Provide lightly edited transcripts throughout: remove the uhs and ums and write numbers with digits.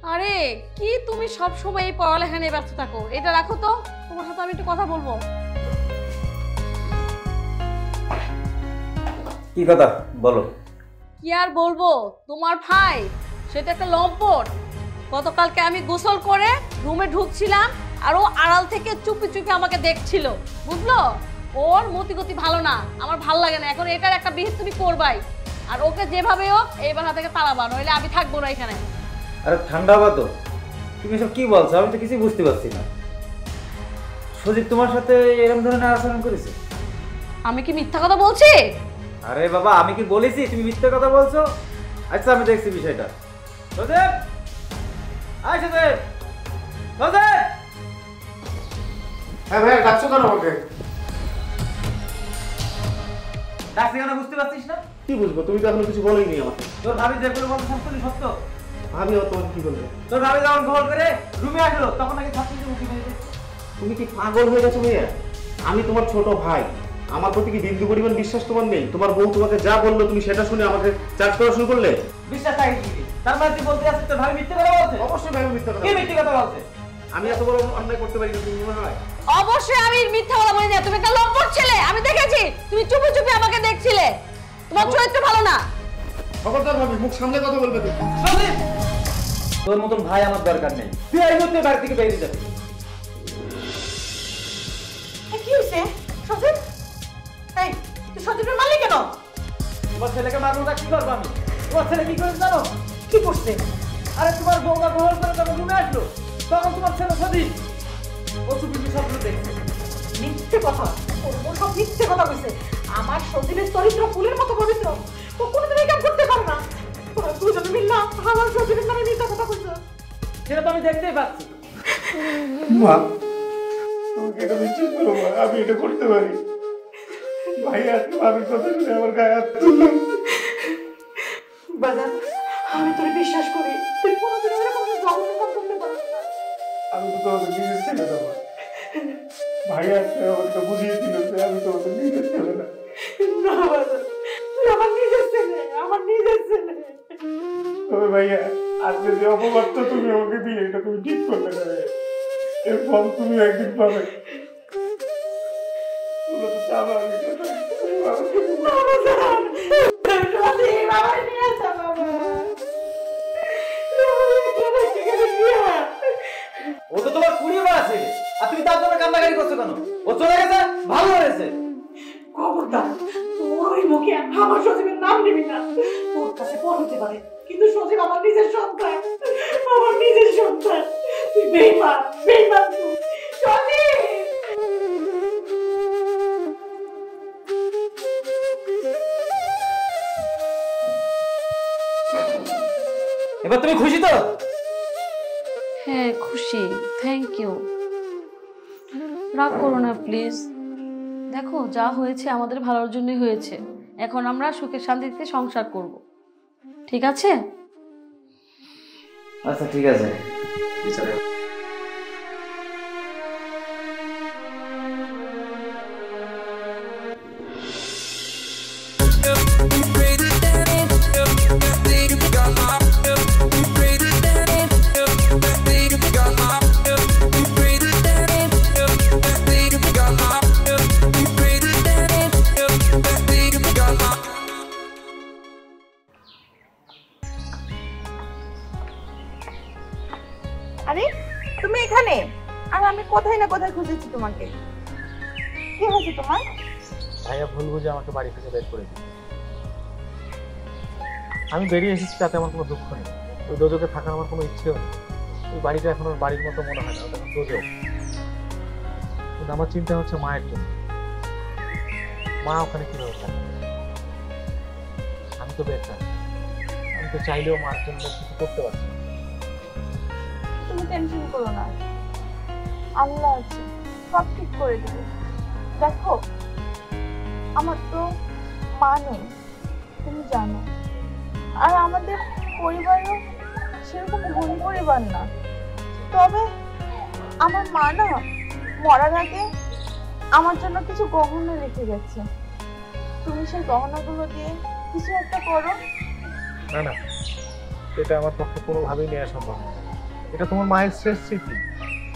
আরে কি তুমি সব সময় এই পড়ালেখা নিয়ে ব্যস্ত থাকো, এটা রাখো তো, তোমার সাথে আমি একটু কথা বলবো। কি কথা বলো? কি আর বলবো, তোমার ভাই সেটা একটা লম্পট। গতকালকে আমি গোসল করে রুমে ঢুকছিলাম আর ও আড়াল থেকে চুপি চুপি আমাকে দেখছিল, বুঝলো? ওর মতিগতি ভালো না, আমার ভালো লাগে না। এখন এটার একটা বিহিত তুমি করবাই, আর ওকে যেভাবে হোক এই বাসা থেকে তাড়াবা, নইলে আমি থাকবো না এখানে। আরে ঠান্ডা হবা তো, তুমি সব কি বলছো? আমি তো কিছুই বুঝতে পারছি না। সজীব তোমার সাথে এরকম ধরনের আচরণ করেছে? আমি কি মিথ্যা কথা বলছি? আরে বাবা, আমি কি বলেছি তুমি মিথ্যে কথা বলছো? আচ্ছা আমি দেখছি বিষয়টা। সজীব, আয় সজীব, সজীব। হ্যাঁ ভাই, ডাকছো কেন আমাকে? ডাকছি কেন বুঝতে পারছিস না? কি বুঝবো, তুমি তো এখনো কিছু বলোইনি আমাকে। তোর ভাবি যেগুলো বলতো সবগুলো সত্য। ভাবি ও তোমাকে কি বলবে? তোর ভাবি যখন গোল করে রুমে আসলো তখন নাকি সব কিছু উঠে গেছে। তুমি কি পাগল হয়ে গেছো ভাইয়া? আমি তোমার ছোট ভাই, আমার প্রতি কি বিন্দু পরিমাণ বিশ্বাস তোমার নেই? তোমার বউ তোমাকে যা বললো তুমি সেটা শুনে আমাকে চার্জ করা শুরু করলে? বিশ্বাস থাকে কি? তার মানে তুই বলতে আসছিস তোর ভাবি মিথ্যে কথা বলছে? অবশ্যই ভাই মিথ্যা কথা। কি মিথ্যে কথা বলছে? আমি এত বড় অন্যায় করতে পারি না, তুমি মনে হয়? অবশ্যই আমি মিথ্যা কথা বলি না, তুমি একটা লম্পট ছেলে, আমি দেখেছি তুমি চুপি চুপি আমাকে দেখছিলে। তোমার চরিত্র ভালো না। খবরদার ভাবি, মুখ সামলে কথা বলবে তুমি। সজীব, তোর মতন ভাই আমার দরকার নেই, তুই এই মুহূর্তে বাড়ি থেকে বেরিয়ে যাবি। কি হয়েছে সজীব? এই তুই সজীবের মারলি কেন? তোমার ছেলেকে মারবো না, কি করবো আমি? তোমার ছেলে কি করেছে জানো? কি করছে? আরে তোমার বউরা গোল করে যখন রুমে আসলো তখন তোমার ছেলে সজীব ও চুপি চুপি সবগুলো দেখছে। মিথ্যে কথা, ও সব মিথ্যে কথা কইছে। আমার সজীবের চরিত্র ফুলের মতো পবিত্র, ও কোনোদিন এই কাজ করতে পারে না। তোরা দুজনে মিললা আমার সজীবের নামে মিথ্যা কথা কইছে। সেটা তো আমি দেখতেই পাচ্ছি। মা, তুমি কি এটা বিশ্বাস করো? মা, আমি এটা করতে পারি? ভাই আজকে ভাবির কথা শুনে আমার গায়ে হাত তুললো। বাজার, আমি তোরে বিশ্বাস করি, তুই কোনোদিন এরকম জঘন্য কাজ করতে পারবি না। আমি তো তোমাদের নিজের ছেলে না। ভাই আজকে আমাকে বুঝিয়ে দিল যে আমি তোমাদের নিজের ছেলে না। না বাজার, তুই আমার নিজের ছেলে, আমার নিজের ছেলে। তবে ভাইয়া, আজকে যে অপবাদটা তুমি আমাকে দিলে এটা তুমি ঠিক করলে না। এর ফল তুমি একদিন পাবে। তোমরা তো চাও আমি এটা। না বাজার, সজীব আমার নিয়ে আসা বাবা। ও তো তোমার কুড়িয়ে আছে, আর তুমি তার জন্য কান্নাকাটি করছো কেন? ও চলে গেছে, ভালো হয়েছে। খবরদার, তোর ওই মুখে আমার সজীবের নাম নিবি না। তোর কাছে পর হতে পারে, কিন্তু সজীব আমার নিজের সন্তান, আমার নিজের সন্তান। তুই বেঈমান, বেঈমান তুই সজীব। এবার তুমি খুশি তো? হ্যাঁ খুশি, থ্যাংক ইউ। রাগ করো না প্লিজ। দেখো যা হয়েছে আমাদের ভালোর জন্যই হয়েছে, এখন আমরা সুখে শান্তিতে সংসার করব, ঠিক আছে? আচ্ছা ঠিক আছে। আরে তুমি এখানে? আর আমি কোথায় না কোথায় খুঁজেছি তোমাকে। কি হয়েছে তোমার? ভাইয়া ভুল বুঝে আমাকে বাড়ি থেকে বের করে দিল। আমি বেরিয়ে এসেছি, তাতে আমার কোনো দুঃখ নেই। ওই দোজকে থাকার আমার কোনো ইচ্ছেও নেই। ওই বাড়িটা এখন ওর বাড়ির মতো মনে হয় না, ওটা এখন দোজক। কিন্তু আমার চিন্তা হচ্ছে মায়ের জন্য। মা ওখানে কিভাবে থাকে? আমি তো বেকার, আমি তো চাইলেও মার জন্য কিছু করতে পারছি না। তুমি টেনশন করো না, আল্লাহ আছে, সব ঠিক করে দেবে। দেখো আমার তো মা নেই, তুমি জানো, আর আমাদের পরিবারও সেরকম ধনী পরিবার না। তবে আমার মা না মরার আগে আমার জন্য কিছু গহনা রেখে গেছে। তুমি সেই গহনাগুলো দিয়ে কিছু একটা করো। না না, এটা আমার পক্ষে কোনোভাবেই নেওয়া সম্ভব না। এটা তোমার মায়ের শেষ স্মৃতি,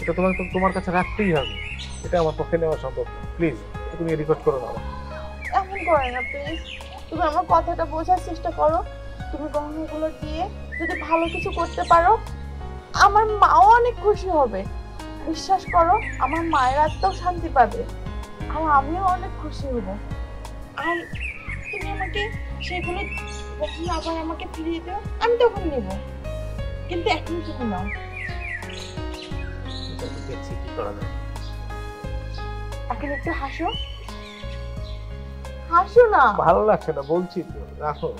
এটা তোমাকে তোমার কাছে রাখতেই হবে। এটা আমার পক্ষে নেওয়া সম্ভব না। প্লিজ তুমি রিকোয়েস্ট করো না আমাকে। এমন করে না প্লিজ, তুমি আমার কথাটা বোঝার চেষ্টা করো। তুমি গহনাগুলো দিয়ে যদি ভালো কিছু করতে পারো, আমার মাও অনেক খুশি হবে। বিশ্বাস করো, আমার মায়ের আত্মাও শান্তি পাবে, আর আমিও অনেক খুশি হব। আর তুমি আমাকে সেগুলো যখন আবার আমাকে ফিরিয়ে দাও, আমি তখন নেব, কিন্তু এখন তুমি নাও। দেখছি কি করা যায়। এখন একটু হাসো, হাসো না। ভালো লাগছে না বলছি তো, রাখো।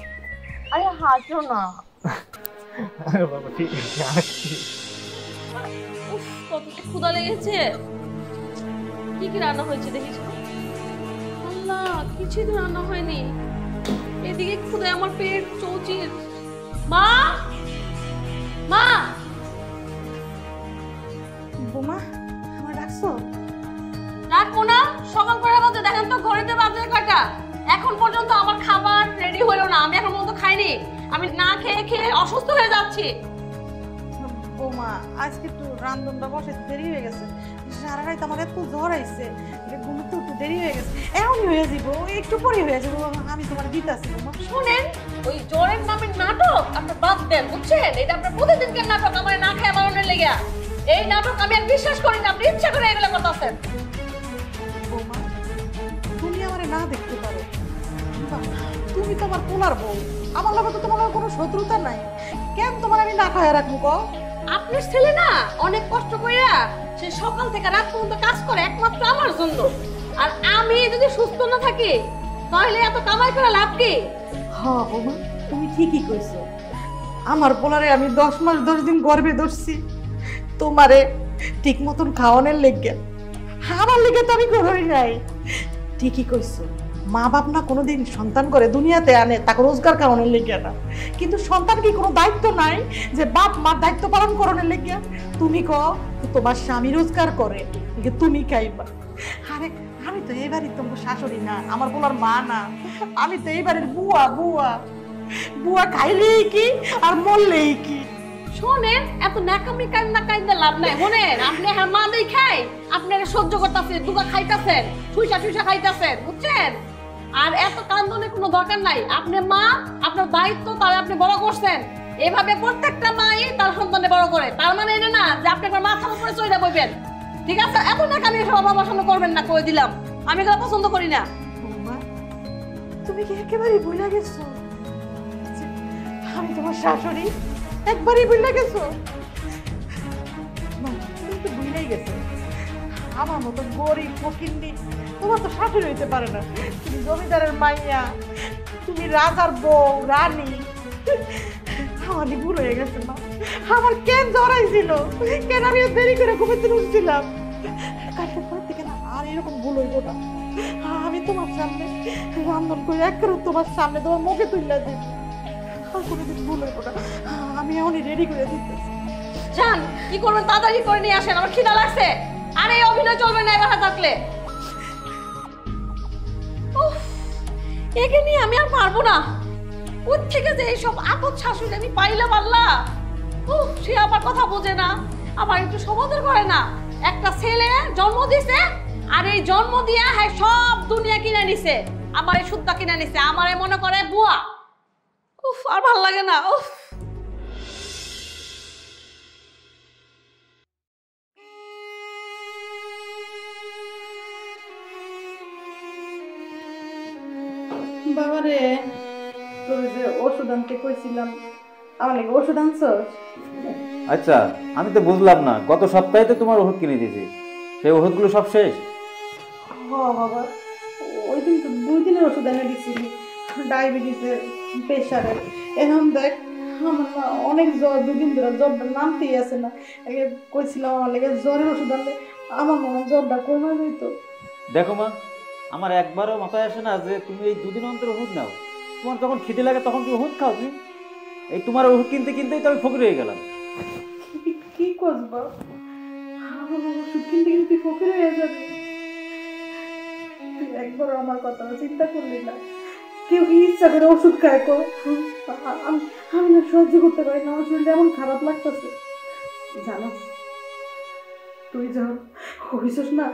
আরে হাসো না। আরে বাবা ঠিক আছে, আসছি। উফ, কত যে ক্ষুধা লেগেছে। কি কি রান্না হয়েছে দেখিস? আল্লাহ, কিছুই তো রান্না হয়নি। এদিকে ক্ষুধায় আমার পেট চৌচির। মা, মা, বোমা, আমার ডাকছো? রাখবো না। সকাল করে বাজে, দেখেন তো ঘড়িতে বাজে কয়টা। এখন পর্যন্ত আমার খাবার রেডি হলো না, আমি এখন পর্যন্ত খাইনি। আমি না খেয়ে খেয়ে অসুস্থ হয়ে যাচ্ছি। বোমা, আজকে একটু রান্ধনটা বসে দেরি হয়ে গেছে। সারা রাত আমার এত জ্বর আইছে, ঘুমোতে একটু দেরি হয়ে গেছে। এমনই হয়ে যাবো, একটু পরে হয়ে যাবো। আমি তোমার দিতাছি বোমা। শুনেন, ওই জ্বরের নামের নাটক আপনি বাদ দেন, বুঝছেন? এটা আপনার প্রতিদিনকার নাটক, আমার না খেয়ে আমার অন্যের লেগে। এই নাটক আমি আর বিশ্বাস করি না, আপনি ইচ্ছা করে এগুলো করতেছেন। বৌমা, তুমি আমারে না দেখতে পারো, তুমি তো আমার পোলার বউ। আমার লগে তো তোমার কোনো শত্রুতা নাই, কেন তোমার আমি না খাওয়া রাখবো ক? আপনার ছেলে না অনেক কষ্ট কইরা সে সকাল থেকে রাত পর্যন্ত কাজ করে একমাত্র আমার জন্য। আর আমি যদি সুস্থ না থাকি তাহলে এত কামাই করে লাভ কি? হ্যাঁ বৌমা, তুমি ঠিকই কইছো। আমার পোলারে আমি 10 মাস 10 দিন গর্ভে ধরছি তোমারে ঠিক মতন খাওয়ানোর লেগে। আমার লেগে তো আমি করই নাই। ঠিকই কইছো, মা বাপ না কোনোদিন সন্তান করে দুনিয়াতে আনে তাকে রোজগার খাওয়ানোর লেগে না, কিন্তু সন্তান কি কোনো দায়িত্ব নাই যে বাপ মার দায়িত্ব পালন করানোর লেগে? তুমি কও তোমার স্বামী রোজগার করে, কিন্তু তুমি খাইবা। আরে আমি তো এবারই তোমার শাশুড়ি না, আমার বলার মা না, আমি তো এবারের বুয়া। বুয়া বুয়া খাইলেই কি আর মরলেই কি? শোনেন, এত নাকামি কান্না কাইন্দা লাভ নাই। শোনেন, আপনি হ্যাঁ মা দেই খাই, আপনারা সহ্য করতেছেন, দুগা খাইতেছেন, ঠুইসা ঠুইসা খাইতেছেন, বুঝছেন? আর এত কান্দনের কোনো দরকার নাই। আপনি মা, আপনার দায়িত্ব, তাহলে আপনি বড় করছেন। এভাবে প্রত্যেকটা মাই তার সন্তানে বড় করে। তার মানে এটা না যে আপনি আপনার মাথার উপরে চইরা বইবেন, ঠিক আছে? এত নাকামি সব পছন্দ করবেন না, কই দিলাম। আমি এগুলো পছন্দ করি না। বৌমা, তুমি কি একেবারে ভুলে গেছো যে আমি তোমার শাশুড়ি? একবারই ভুলে গেছো? না, তুমি তো ভুলেই গেছো। আমার মতো গরিব ফকিন্নি তোমার তো শাশুড়ি হইতে পারে না। তুমি জমিদারের মাইয়া, তুমি রাজার বউ, রানী। আমার ভুল হয়ে গেছে মা। আমার কেন জড়াইছিল, কেন আমি দেরি করে ঘুমাতে উঠছিলাম। কালকে পর থেকে না আর এরকম ভুল হইব না। আমি তোমার সামনে রান্ধন করে একবারে তোমার সামনে তোমার মুখে তুলে দিব। আর কোনোদিন ভুল হইব না। আমি এমনই রেডি করে দিতেছি। যান, কি করবেন তাড়াতাড়ি করে নিয়ে আসেন, আমার খিদা লাগছে। আর এই অভিনয় চলবে না এবার থাকলে। উফ, একে নিয়ে আমি আর পারবো না। ওর থেকে যে এইসব আপদ শাশুড়ি আমি পাইলাম আল্লাহ। উফ, সে আমার কথা বোঝে না, আমার একটু সমাদর করে না। একটা ছেলে জন্ম দিছে, আর এই জন্ম দিয়া হ্যাঁ সব দুনিয়া কিনে নিছে, আমার এই সুদ্ধা কিনে নিছে, আমার মনে করে বুয়া। উফ, আর ভাল লাগে না। উফ, বাবারে, তোর যে ওষুধ আনতে কইছিলাম, আমার লাগে ওষুধ আনছস? আচ্ছা, আমি তো বুঝলাম না, গত সপ্তাহে তো তোমার ওষুধ কিনে দিয়েছি, সেই ওষুধগুলো সব শেষ? হ বাবা, ওই দিন তো 2 দিনের ওষুধ এনে দিছিলি, ডায়াবেটিসের, প্রেশারের। এখন দেখ আমার না অনেক জ্বর, 2 দিন ধরে জ্বরটা নামতেই আছে না। কইছিলাম আমার লাগে জ্বরের ওষুধ আনলে আমার মনে হয় জ্বরটা কমে যেত। দেখো মা, আমার একবারও মাথায় আসে না যে তুমি এই 2 দিন অন্তর ওষুধ নাও। তোমার যখন খিদে লাগে তখন তুমি ওষুধ খাও। তুমি এই তোমার ওষুধ কিনতে কিনতেই তো আমি ফকির হয়ে গেলাম। কি করবো, আমার ওষুধ কিনতে কিনতে তুই ফকির হয়ে যাবি? তুই একবার আমার কথা চিন্তা করলি না? কেউ কি ইচ্ছা করে ওষুধ খায় কো? আমি না সহ্য করতে পারি না, আমার শরীরটা এমন খারাপ লাগতেছে। জানো তুই যখন হইছিস না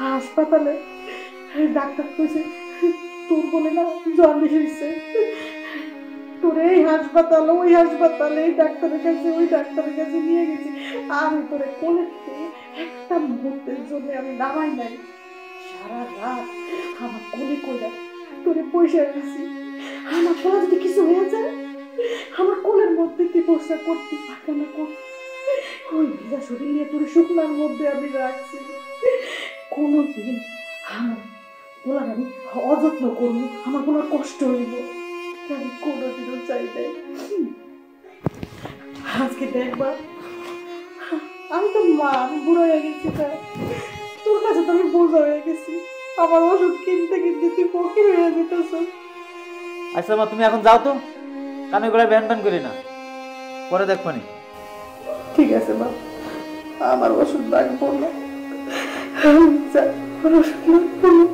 হাসপাতালে, ডাক্তার কইছে তোর বলে না জন্ডিস হয়েছে। তোর এই হাসপাতাল ওই হাসপাতালে, এই ডাক্তারের কাছে ওই ডাক্তারের কাছে নিয়ে গেছি, আমি তোরে কোলে থেকে একটা মুহূর্তের জন্য আমি নামাই নাই। সারা রাত আমার কোলে কইরা তোরে পয়সা দিছি। আমার কোলে যদি কিছু হয়ে যায়, আমার কোলের মধ্যে তুই পয়সা করতে পারবে না। ওই ভিজা শরীর নিয়ে তোর শুকনার মধ্যে আমি রাখছি। কোনোদিন আমার বলার আমি অযত্ন করবো, আমার কোনো কষ্ট হইব আমি কোনোদিনও চাই নাই। আজকে দেখবা আমি তো মা, আমি বুড়ো হয়ে গেছি, তোর কাছে তো আমি বোঝা হয়ে গেছি। আমার ওষুধ কিনতে কিনতে তুই ফকির হয়ে যেতেছ। আচ্ছা মা, তুমি এখন যাও তো, কানে গলায় ব্যান ব্যান করি না, পরে দেখবো নি। ঠিক আছে মা, আমার ওষুধ লাগবো না, আমি যাই, আমার ওষুধ লাগবো না।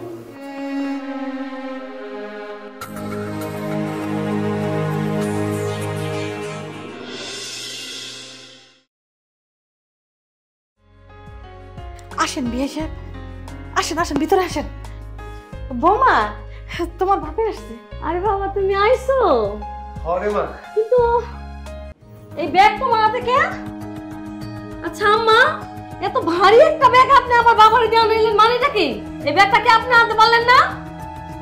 আসেন বিয়ে সাহেব, আসেন আসেন, ভিতরে আসেন। বৌমা, তোমার ভাবে আসছে। আরে বাবা, তুমি আইছো? হরে মা, কিন্তু এই ব্যাগ তোমার হাতে কে? আচ্ছা আম্মা, এত ভারী একটা ব্যাগ আপনি আমার বাবার দেওয়া নিলেন, মানেটা কি? এই ব্যাগটা কি আপনি আনতে পারলেন না?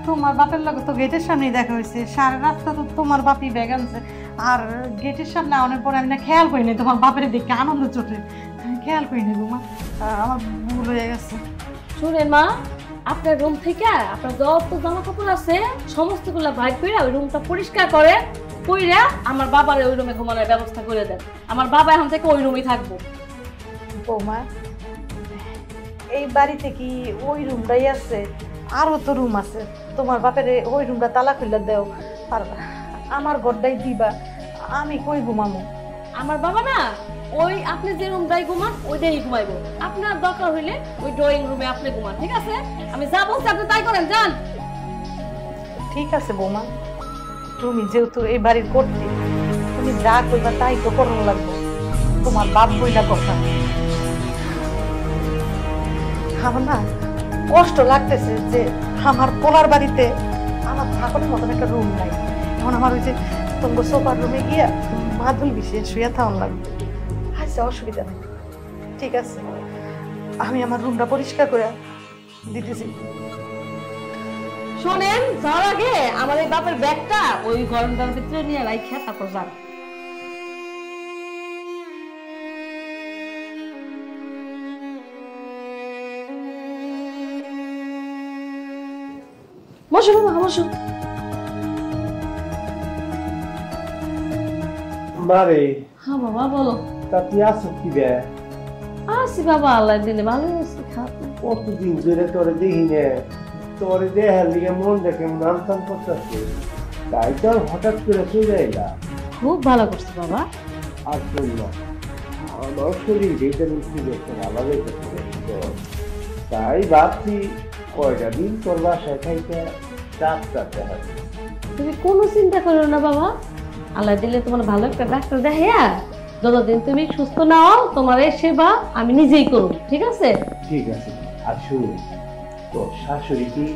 তোমার বাপের লগে তো গেটের সামনেই দেখা হয়েছে, সারা রাস্তা তো তোমার বাপই ব্যাগ আনছে। আর গেটের সামনে আনার পরে আমি না খেয়াল করিনি, তোমার বাপের দেখে আনন্দ চোটে খেয়াল করিনি। বৌমা, আমার ভুল হয়ে গেছে। শুনেন মা, আপনার রুম থেকে আপনার যত জামা কাপড় আছে সমস্তগুলো বাইর করে ওই রুমটা পরিষ্কার করে কইরা আমার বাবার ওই রুমে ঘুমানোর ব্যবস্থা করে দেন। আমার বাবা এখন থেকে ওই রুমেই থাকবো। বৌমা, এই বাড়িতে কি ওই রুমটাই আছে? আরও তো রুম আছে, তোমার বাপের ওই রুমটা তালা খুলে দেও, আর আমার ঘরটাই দিবা, আমি কই ঘুমামো? আমার বাবা না ওই আপনি যে রুমটাই ঘুমান ওইটাই ঘুমাইবো। আপনার দরকার হইলে ওই ড্রয়িং রুমে আপনি ঘুমান, ঠিক আছে? আমি যা বলছি আপনি তাই করেন, যান। ঠিক আছে বৌমা, তুমি যেহেতু এই বাড়ির করতে, তুমি যা করবা তাই তো করানো লাগবে, তোমার বাপ বইলা কথা। আমার না কষ্ট লাগতেছে যে আমার পোলার বাড়িতে আমার থাকার মতন একটা রুম নাই। এখন আমার ওই যে তোমার সোফার রুমে গিয়া মাদুল বিছিয়ে শুয়ে থাকুন লাগবে। আচ্ছা, অসুবিধা নেই, ঠিক আছে, আমি আমার রুমটা পরিষ্কার করে দিতেছি। শোনেন, যাওয়ার আগে আমার এই বাপের ব্যাগটা ওই গরমটার ভিতরে নিয়ে রাইখা তারপর যান। বসো বাবা, বসো। মারে হ্যাঁ বাবা, বলো। তা তুই আসো কি বে? আসি বাবা, আল্লাহ দিলে ভালো আছি। খারাপ না। কতদিন ধরে তোরে দেখি নে, তোরে দেখার লিগে মন দেখে নামতাম করতেছে, তাই তো হঠাৎ করে চলে এলাম। খুব ভালো করছো বাবা। আর শুনল আমার শরীর ভিটামিন সি দেখতে ভালো লেগেছে, তাই ভাবছি কয়টা দিন তোর বাসায় খাইতে ডাক্তার দেখাচ্ছি। তুমি কোনো চিন্তা করো না বাবা, আল্লাহ দিলে তোমার ভালো একটা ডাক্তার দেখাইয়া যতদিন তুমি সুস্থ নাও তোমার এই সেবা আমি নিজেই করব, ঠিক আছে? ঠিক আছে। আর শুন, তোর শাশুড়ি কি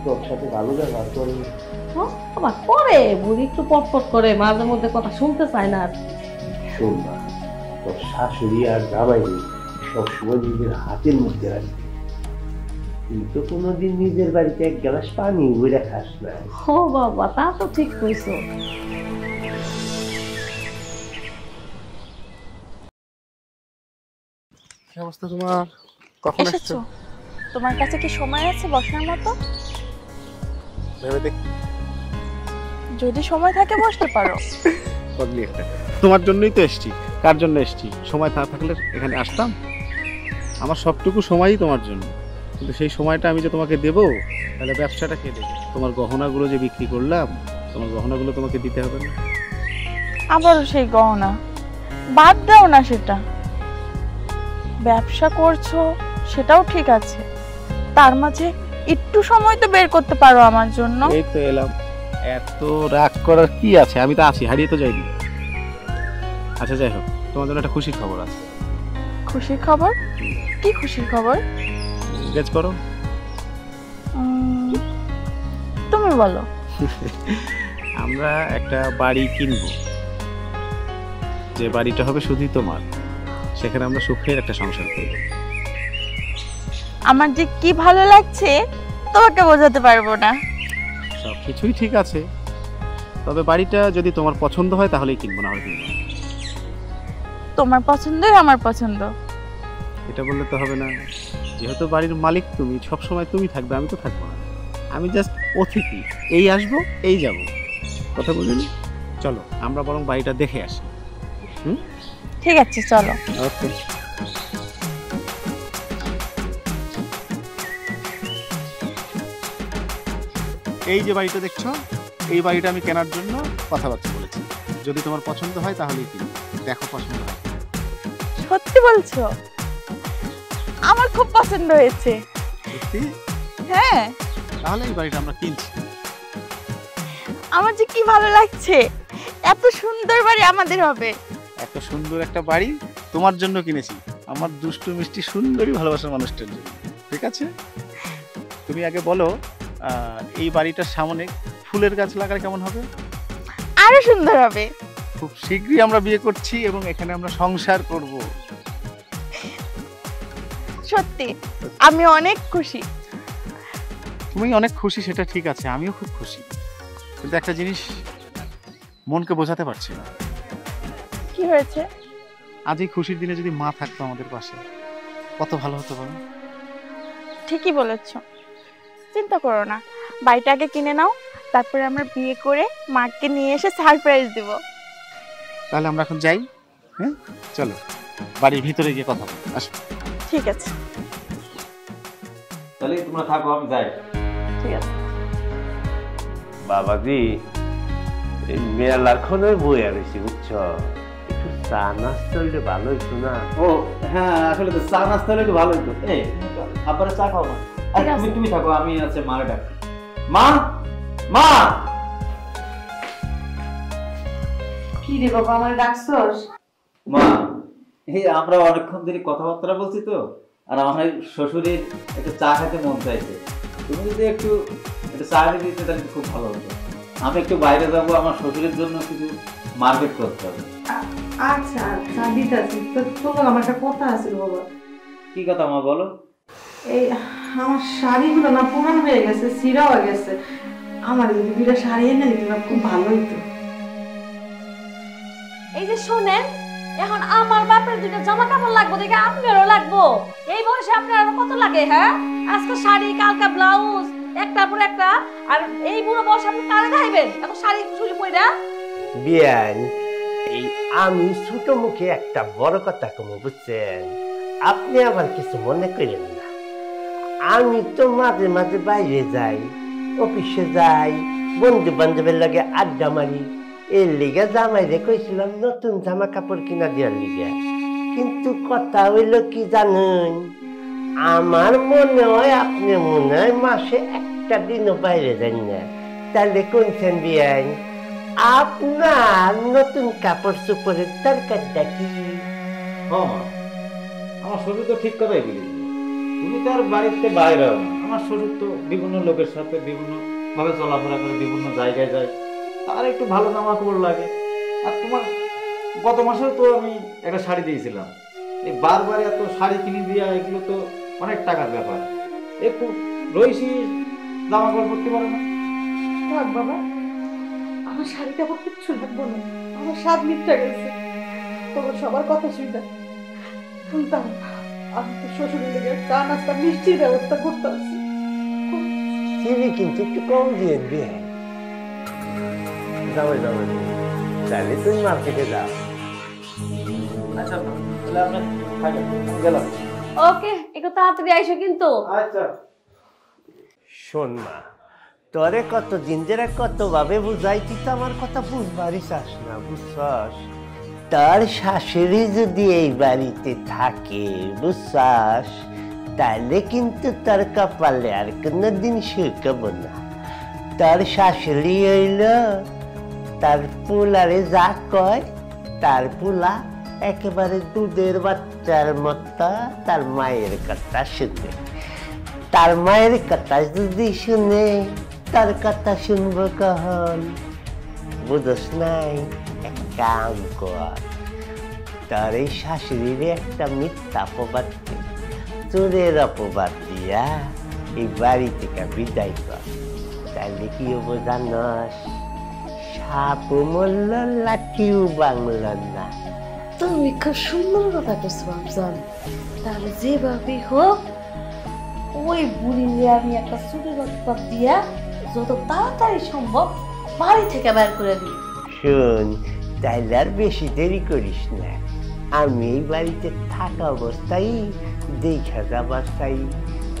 তোর সাথে ভালো ব্যবহার করে? বাবা করে, বুড়ি একটু পটপট করে, মাঝে মধ্যে কথা শুনতে চায় না। আর শোন না, তোর শাশুড়ি আর জামাই সবসময় নিজের হাতের মধ্যে রাখবে, তুই তো কোনোদিন নিজের বাড়িতে এক গ্লাস পানি বইরা খাস না। ও বাবা, তা তো ঠিক কইছো। কি অবস্থা তোমার? কখন এসেছো? তোমার কাছে কি সময় আছে বসার মতো? ভেবে দেখ, যদি সময় থাকে বসতে পারো। বদলি একটা, তোমার জন্যই তো এসেছি। কার জন্য এসেছি? সময় না থাকলে এখানে আসতাম? আমার সবটুকু সময়ই তোমার জন্য, কিন্তু সেই সময়টা আমি যে তোমাকে দেবো, তাহলে ব্যবসাটা কে দেবে? তোমার গহনাগুলো যে বিক্রি করলাম, তোমার গহনাগুলো তোমাকে দিতে হবে না? আবারও সেই গহনা, বাদ দাও না সেটা। ব্যবসা করছো সেটাও ঠিক আছে, তার মাঝে একটু সময় তো বের করতে পারো আমার জন্য। এই তো এলাম, এত রাগ করার কি আছে? আমি তো আছি, হারিয়ে তো যাইনি। আচ্ছা যাই হোক, তোমার জন্য একটা খুশির খবর আছে। খুশির খবর? কি খুশির খবর? গেস করো। তুমি বলো। আমরা একটা বাড়ি কিনবো, যে বাড়িটা হবে শুধুই তোমার। সেখানে আমরা সুখের একটা সংসার করব। আমার যে কি ভালো লাগছে তোমাকে বোঝাতে পারবো না। সব কিছুই ঠিক আছে, তবে বাড়িটা যদি তোমার পছন্দ হয় তাহলেই কিনবো, না হলে কিনবো না। তোমার পছন্দই আমার পছন্দ। এটা বললে তো হবে না, যেহেতু বাড়ির মালিক তুমি, সবসময় তুমি থাকবে, আমি তো থাকবো না। আমি জাস্ট অতিথি, এই আসবো এই যাব, কথা বুঝলি? চলো আমরা বরং বাড়িটা দেখে আসি। ঠিক আছে, চলো। ওকে। এই যে বাড়িটা দেখছো, এই বাড়িটা আমি কেনার জন্য কথাবার্তা বলেছি। যদি তোমার পছন্দ হয় তাহলেই কিনবো। দেখো পছন্দ হয় কিনা। সত্যি বলছো? আমার খুব পছন্দ হয়েছে। সত্যি? হ্যাঁ। তাহলে এই বাড়িটা আমরা কিনছি। আমার যে কি ভালো লাগছে, এত সুন্দর বাড়ি আমাদের হবে। এত সুন্দর একটা বাড়ি তোমার জন্য কিনেছি, আমার দুষ্টু মিষ্টি সুন্দরী ভালোবাসার মানুষটার জন্য। ঠিক আছে, তুমি আগে বলো, এই বাড়িটার সামনে ফুলের গাছ লাগালে কেমন হবে? আরো সুন্দর হবে। খুব শীঘ্রই আমরা বিয়ে করছি এবং এখানে আমরা সংসার করব। সত্যি আমি অনেক খুশি। তুমি অনেক খুশি, সেটা ঠিক আছে, আমিও খুব খুশি। কিন্তু একটা জিনিস মনকে বোঝাতে পারছি না। কি হয়েছে? আজ এই খুশির দিনে যদি মা থাকতো আমাদের পাশে, কত ভালো হতো বলো? ঠিকই বলেছো, চিন্তা করো না, বাড়িটা আগে কিনে নাও, তারপরে আমরা বিয়ে করে মাকে নিয়ে এসে সারপ্রাইজ দিব। তাহলে আমরা এখন যাই। হ্যাঁ চলো, বাড়ির ভিতরে গিয়ে কথা বলি। আসো। ঠিক আছে। তাহলে তোমরা থাকো, আমি যাই। ঠিক আছে। বাবাজি, এই মেলাক্ষণের বই আনিছি, বুঝছো? একটু চা নাস্তা হইলে ভালো হইতো না? ও হ্যাঁ, আসলে তো চা নাস্তা হলে একটু ভালো হতো। এই আব্বারে চা খাও না। আর তুমি থাকো, আমি আছে মারে ডাকছি। মা, মা। কি রে বাবা, আমার ডাকছস? মা, এই আমরা অনেকক্ষণ ধরে কথাবার্তা বলছি তো, আর আমার শ্বশুরের একটু চা খেতে মন চাইছে। তুমি যদি একটু চা দিয়ে দিতে তাহলে খুব ভালো হতো। আমি একটু বাইরে যাব, আমার শ্বশুরের জন্য কিছু মার্কেট করতে হবে। আচ্ছা আচ্ছা, দিতাছি। তো তোমার আমার একটা কথা আছে বাবা। কি কথা মা, বলো। এই আমার শাড়িগুলো না পুরান হয়ে গেছে, ছিঁড়া হয়ে গেছে। আমার যদি দুইটা শাড়ি এনে দিতে না খুব ভালো হইতো। এই যে শোনেন, এখন আমার বাপের দুইটা জামা কাপড় লাগবে, দেখে আপনারও লাগবো। এই বয়সে আপনার আরো কত লাগে? হ্যাঁ, আজকে শাড়ি, কালকা ব্লাউজ, একটার পর একটা। আর এই বুড়ো বয়সে আপনি কারে খাইবেন এত শাড়ি চুরি পইরা? বিয়ান, এই আমি ছোট মুখে একটা বড় কথা কমো, বুঝছেন? আপনি আবার কিছু মনে করেন না। আমি তো মাঝে মাঝে বাইরে যাই, অফিসে যাই, বন্ধু বান্ধবের লাগে আড্ডা মারি। এর লিগে জামাইরে কইছিলাম নতুন জামা কাপড় কিনা দেওয়ার লিগে। কিন্তু কথা হইল কি জানেন, আমার মনে হয় আপনি মনে হয় মাসে একটা দিনও বাইরে যান না। তাহলে কোনছেন বিয়ান, আপনার নতুন কাপড় চোপড়ের দরকারটা কি? হ্যাঁ মা, আমার শ্বশুর তো ঠিক কথাই বলেছে। তুমি তো আর বাড়িতে বাইরে হও না। আমার শ্বশুর তো বিভিন্ন লোকের সাথে বিভিন্ন ভাবে চলাফেরা করে, বিভিন্ন জায়গায় যায়, তার একটু ভালো জামা কাপড় লাগে। আর তোমার গত মাসেও তো আমি একটা শাড়ি দিয়েছিলাম। এই বারবার এত শাড়ি কিনে দিয়া, এগুলো তো অনেক টাকার ব্যাপার। একটু রইসি জামা কাপড় পরতে পারে না? থাক বাবা, আমার শাড়ি কাপড় কিচ্ছু লাগবো না, আমার স্বাদ মিটে গেছে। তোমার সবার কথা শুনতে শুনতাম। আমি তো শ্বশুরের লেগে চা নাস্তা মিষ্টির ব্যবস্থা করতে আছি। চিনি কিন্তু একটু কম দিয়ে বিয়ান। যাবে যাবে, তাহলে তুমি মার্কেটে যাও। আচ্ছা, তাহলে আমরা থাকেন, গেলাম। ওকে, একটু তাড়াতাড়ি আইসো কিন্তু। আচ্ছা। শোন মা, তোরে কতদিন ধরে কত ভাবে বুঝাইতি, তো আমার কথা বুঝবারই চাস না, বুঝছস? তোর শাশুড়ি যদি এই বাড়িতে থাকে, বুঝছস, তাহলে কিন্তু তোর কপালে আর কোনোদিন শুকাবো না। তোর শাশুড়ি হইল তার পুলারে যা কয়, তার পুলা একেবারে দুধের বাচ্চার মতো তার মায়ের কথা শুনে। তার মায়ের কথা যদি শুনে তার কথা শুনবো কখন? বুঝস নাই? এক কাম কর, তার এই শাশুড়ির একটা মিথ্যা অপবাদ দে, চোরের অপবাদ দিয়া এই বাড়ি থেকে বিদায় কর। তাহলে কি হবো জানস? সাপও মরল, লাঠিও বাংল না। তুমি খুব সুন্দর কথা করছো বাবজান। তাহলে যেভাবে হোক ওই বুড়ি নিয়ে আমি একটা চুরির অপবাদ দিয়া যত তাড়াতাড়ি সম্ভব বাড়ি থেকে বের করে দিই। শোন, তাইলে আর বেশি দেরি করিস না। আমি এই বাড়িতে থাকা অবস্থায় দেখা যাবার চাই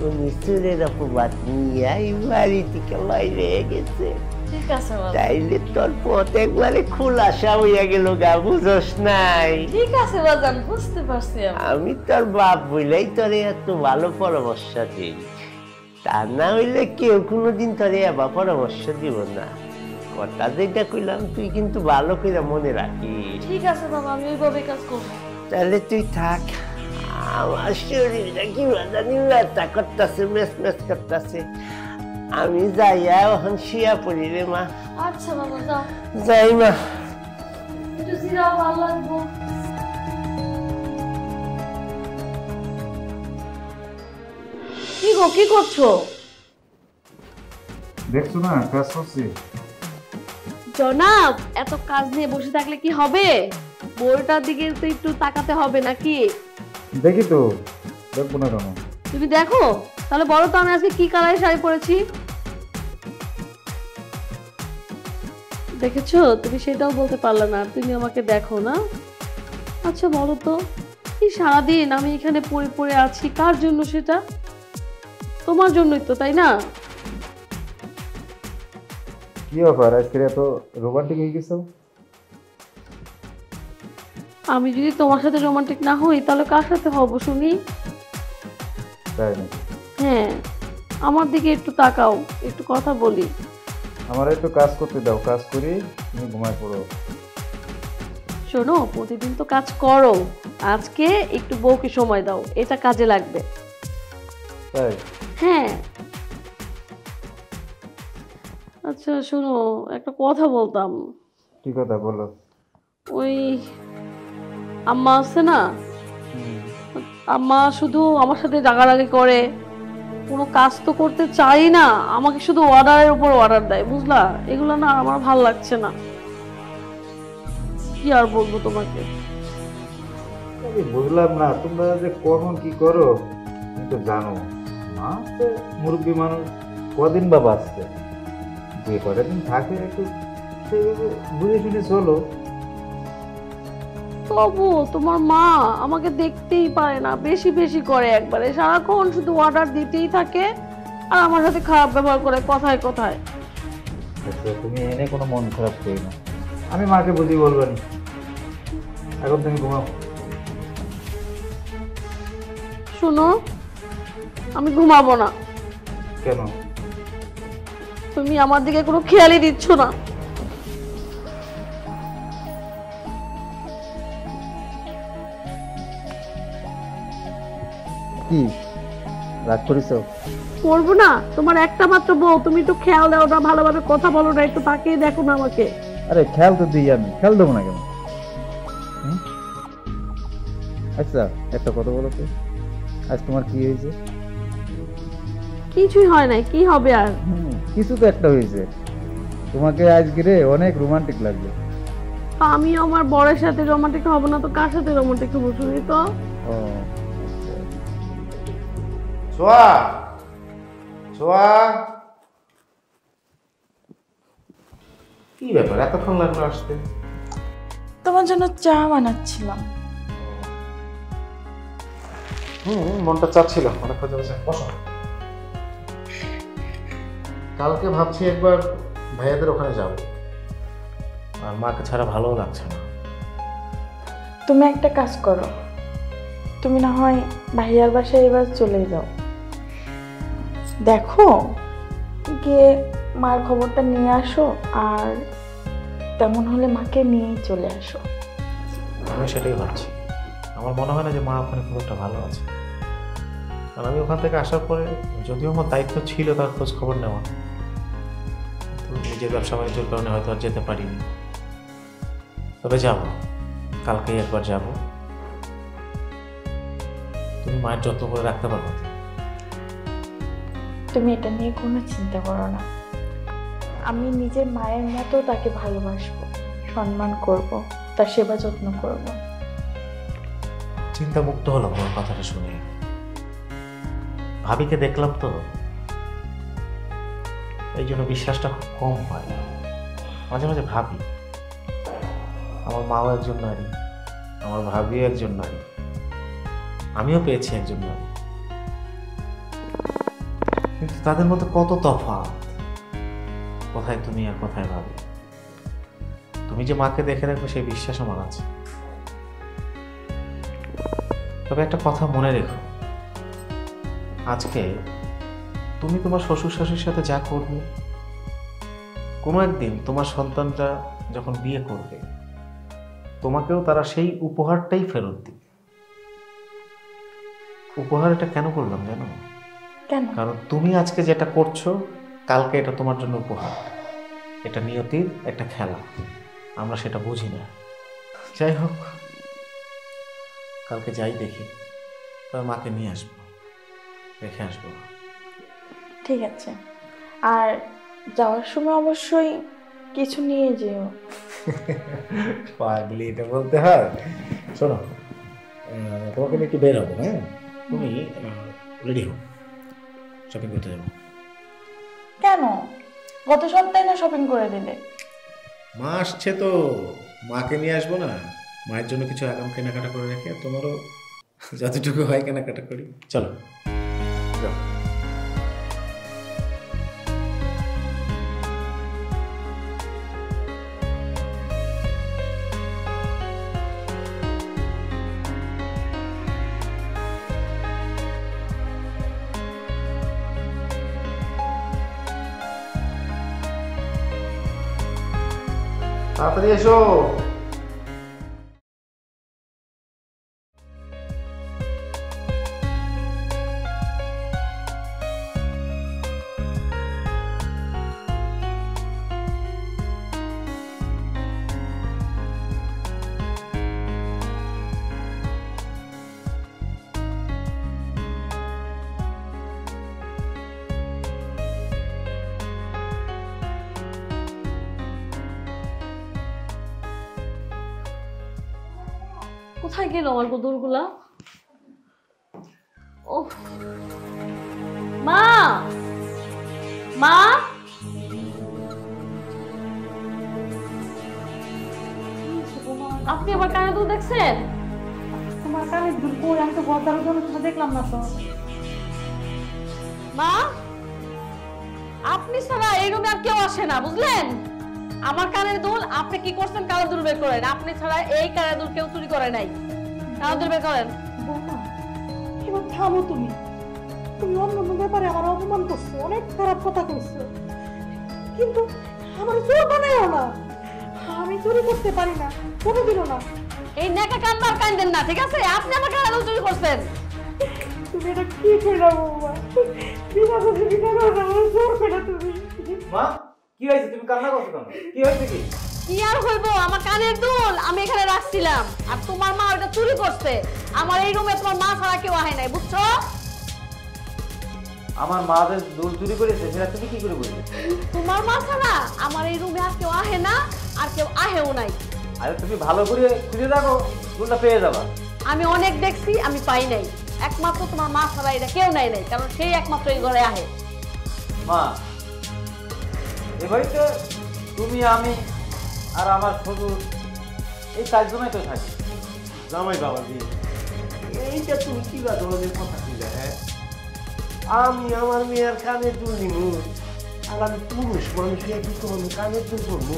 উনি চোরের অপবাদ নিয়ে এই বাড়ি থেকে বাইরে গেছে। ঠিক আছে বাবা। তাইলে তোর পথ একবারে খোলাসা হইয়া গেল গা, বুঝস নাই? ঠিক আছে বাজান, বুঝতে পারছি আমি তোর বাপ বইলেই তোরে এত ভালো পরামর্শ দিই, তা না হইলে কেউ কোনোদিন তোরে আবার পরামর্শ দিব না। কথা যেটা কইলাম তুই কিন্তু ভালো করে মনে রাখিস। ঠিক আছে বাবা, আমি ওইভাবে কাজ করবো। তাহলে তুই থাক, আমার শরীরটা কি জানি ব্যথা করতেছে, মেস মেস করতেছে। আমি যাইয়া এখন শুয়া পড়ি রে মা। আচ্ছা বাবা, যাও। যাই মা। একটু জিরাও, ভালো লাগবো। কি গো, কি করছো? দেখছো না কাজ করছি। জনাব, এত কাজ নিয়ে বসে থাকলে কি হবে? বউটার দিকে তো একটু তাকাতে হবে নাকি? দেখি তো, দেখবো না কেন? তুমি দেখো। তাহলে বলো তো আমি আজকে কি কালারের শাড়ি পরেছি? দেখেছো? তুমি সেটাও বলতে পারলে না, তুমি আমাকে দেখো না। আচ্ছা বলো তো, এই সারাদিন আমি এখানে পড়ে পড়ে আছি কার জন্য? সেটা তোমার জন্যই তো, তাই না? কি ব্যাপার, আজকে এত রোমান্টিক হয়ে গেছো? আমি যদি তোমার সাথে রোমান্টিক না হই তাহলে কার সাথে হব শুনি? তাই নাকি? হ্যাঁ, আমার দিকে একটু তাকাও, একটু কথা বলি। আমার একটু কাজ করতে দাও, কাজ করি, তুমি ঘুমায় পড়ো। শোনো, প্রতিদিন তো কাজ করো, আজকে একটু বউকে সময় দাও, এটা কাজে লাগবে। তাই? হ্যাঁ। আচ্ছা শোনো, একটা কথা বলতাম। কি কথা বলো? ওই আম্মা আছে না, আম্মা শুধু আমার সাথে রাগারাগি করে, কোনো কাজ তো করতে চাই না, আমাকে শুধু অর্ডারের উপর অর্ডার দেয়, বুঝলা? এগুলো না আমার ভালো লাগছে না। কি আর বলবো তোমাকে? আমি বুঝলাম না তোমরা যে কখন কি করো, তুমি তো জানো মা তো মুরব্বী মানুষ, কদিন বা বাঁচতে, যে কটা দিন থাকে একটু সেইভাবে বুঝে শুনে চলো। তবু তোমার মা আমাকে দেখতেই পারে না, বেশি বেশি করে, একবারে সারাক্ষণ শুধু অর্ডার দিতেই থাকে আর আমার সাথে খারাপ ব্যবহার করে কথায় কথায়। আচ্ছা, তুমি এনে কোনো মন খারাপ করি না, আমি মাকে বুঝি বলবো না। এখন তুমি ঘুমাও। শোনো, আমি ঘুমাবো না। কেন? তুমি আমার দিকে কোনো খেয়ালই দিচ্ছ না। কি রাগ করেছো? করবো না? তোমার একটা মাত্র বউ, তুমি একটু খেয়াল দাও না, ভালোভাবে কথা বলো না, একটু তাকিয়ে দেখো না আমাকে। আরে খেয়াল তো দিই, আমি খেয়াল দেবো না কেন? আচ্ছা একটা কথা বলো তো, আজ তোমার কি হয়েছে? কিছুই হয় নাই, কি হবে আর? কিছু তো একটা হয়েছে, তোমাকে আজকে রে অনেক রোমান্টিক লাগবে। আমি আমার বরের সাথে রোমান্টিক হব না তো কার সাথে রোমান্টিক হবো শুনি তো? ও সোয়া, সোয়া, কি ব্যাপার এতক্ষণ লাগলো আসতে? তোমার জন্য চা বানাচ্ছিলাম। মনটা চাচ্ছিল অনেক হয়ে যাচ্ছে। বসো। কালকে ভাবছি একবার ভাইয়াদের ওখানে যাব, আর মাকে ছাড়া ভালোও লাগছে না। তুমি একটা কাজ করো, তুমি না হয় ভাইয়ার বাসায় এবার চলে যাও, দেখো গিয়ে মার খবরটা নিয়ে আসো, আর তেমন হলে মাকে নিয়েই চলে আসো। আমি সেটাই ভাবছি। আমার মনে হয় না যে মা ওখানে খুব একটা ভালো আছে। আর আমি ওখান থেকে আসার পরে যদিও আমার দায়িত্ব ছিল তার খোঁজ খবর নেওয়া, তো নিজের ব্যবসা বাণিজ্যের কারণে হয়তো আর যেতে পারিনি। তবে যাব, কালকেই একবার যাব। তুমি মায়ের যত্ন করে রাখতে পারবে তো? তুমি এটা নিয়ে কোনো চিন্তা করো না, আমি নিজের মায়ের মতো তাকে ভালোবাসবো, সম্মান করব, তার সেবা যত্ন করব। চিন্তা মুক্ত হলাম তোমার কথাটা শুনে। ভাবিকে দেখলাম তো, এই জন্য বিশ্বাসটা খুব কম হয়। মাঝে মাঝে ভাবি আমার মাও একজন নারী, আমার ভাবিও একজন নারী, আমিও পেয়েছি একজন নারী, কিন্তু তাদের মধ্যে কত তফাৎ। কোথায় তুমি আর কোথায় ভাবি। তুমি যে মাকে দেখে রাখবে সেই বিশ্বাস আমার আছে। তবে একটা কথা মনে রেখো, আজকে তুমি তোমার শ্বশুর শাশুড়ির সাথে যা করবে, কোনো একদিন তোমার সন্তানটা যখন বিয়ে করবে তোমাকেও তারা সেই উপহারটাই ফেরত দিবে। উপহার এটা কেন করলাম জানো? কেন? কারণ তুমি আজকে যেটা করছো কালকে এটা তোমার জন্য উপহার। এটা নিয়তির একটা খেলা, আমরা সেটা বুঝি না। যাই হোক, কালকে যাই দেখি, তার মাকে নিয়ে আসবো, রেখে আসবো। ঠিক আছে, আর যাওয়ার সময় অবশ্যই কিছু নিয়ে যেও। পাগলি, এটা বলতে হয়? শোনো, তোমাকে নিয়ে একটু বের হবো, হ্যাঁ? তুমি রেডি হও, শপিং করতে যাবো। কেন? গত সপ্তাহে না শপিং করে দিলে। মা আসছে তো, মাকে নিয়ে আসবো না? মায়ের জন্য কিছু আগাম কেনাকাটা করে রেখে তোমারও যতটুকু হয় কেনাকাটা করি। চলো যাও। তাড়াতাড়ি এসো। কোথায় গেল আমার বদলগুলা? ও মা, মা, আপনি আমার কানে দুল দেখছেন? তোমার কানে দুল কই? আমি তো বদার জন্য তো দেখলাম না তো। মা, আপনি ছাড়া এই রুমে আর কেউ আসে না, বুঝলেন? আমার কানের দুল আপনি কি করছেন? কানের দুল বের করেন। আপনি ছাড়া এই কানের দুল কেউ চুরি করে নাই। কানের দুল বের করেন। বৌমা, এবার থামো তুমি। তুমি অন্য অন্য ব্যাপারে আমার অপমান করছো, অনেক খারাপ কথা কইছো, কিন্তু আমার চোর বানায়ও না। আমি চুরি করতে পারি না, কোনোদিনও না। এই নেকা কান্দার কান্দেন না, ঠিক আছে? আপনি আমার কানের দুল চুরি করছেন। তুমি এটা কি কইলা বৌমা? বিনা দোষে বিনা কারণে আমার চোর কইলা তুমি। মা, কি হয়েছে? তুমি কান্না করছো কেন? কি হয়েছে কি? কি আর হইব, আমার কানের দুল আমি এখানে রাখছিলাম, আর তোমার মা ওটা চুরি করছে। আমার এই রুমে তোমার মা ছাড়া কেউ আহে নাই, বুঝছো? আমার মা যে দুল চুরি করেছে সেটা তুমি কি করে বুঝলে? তোমার মা ছাড়া আমার এই রুমে আর কেউ আহে না, আর কেউ আহেও নাই। আরে তুমি ভালো করে খুঁজে দেখো, দুলটা পেয়ে যাবা। আমি অনেক দেখছি, আমি পাই নাই। একমাত্র তোমার মা ছাড়া এটা কেউ নাই, কারণ সেই একমাত্র এই ঘরে আহে। মা, এ বাড়িতে তুমি, আমি আর আমার শ্বশুর, এই চারজনাই তো থাকি। জামাই বাবাজি, এইটা তুমি কি বা ধরনের কথা ছিল? হ্যাঁ, আমি আমার মেয়ের কানের দুল নিমু, আর আমি পুরুষ মানুষ কি তোমার কানের দুল করবো?